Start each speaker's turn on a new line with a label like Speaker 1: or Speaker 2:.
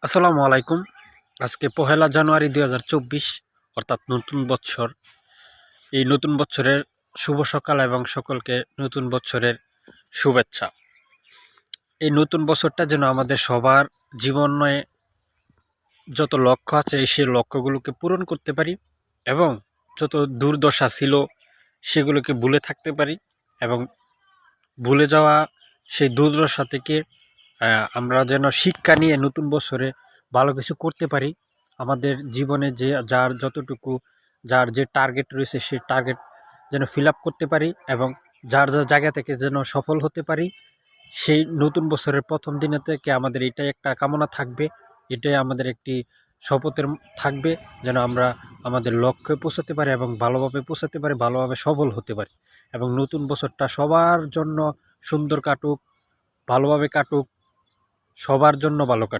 Speaker 1: আসসালামু আলাইকুম। আজকে পহেলা জানুয়ারি ২০২৪ অর্থাৎ নতুন বৎসর। এই নতুন বৎসরের শুভ সকাল এবং সকলকে নতুন বৎসরের শুভেচ্ছা। এই নতুন বছরটা যেন আমাদের সবার জীবনে যত লক্ষ্য আছে সেই লক্ষ্যগুলোকে পূরণ করতে পারি এবং যত দুর্দশা ছিল সেগুলোকে ভুলে থাকতে পারি এবং ভুলে যাওয়া সেই দুর্দশা থেকে আমরা যেন শিক্ষা নিয়ে নতুন বছরে ভালো কিছু করতে পারি। আমাদের জীবনে যার যতটুকু যার যে টার্গেট রয়েছে সেই টার্গেট যেন ফিল আপ করতে পারি এবং যার জায়গা থেকে যেন সফল হতে পারি। সেই নতুন বছরের প্রথম দিনে থেকে আমাদের এটাই একটা কামনা থাকবে, এটাই আমাদের একটি শপথের থাকবে যেন আমরা আমাদের লক্ষ্যে পৌঁছাতে পারি এবং ভালোভাবে পৌঁছাতে পারি, ভালোভাবে সফল হতে পারি এবং নতুন বছরটা সবার জন্য সুন্দর কাটুক, ভালোভাবে কাটুক, সবার জন্য ভালো কাটুক।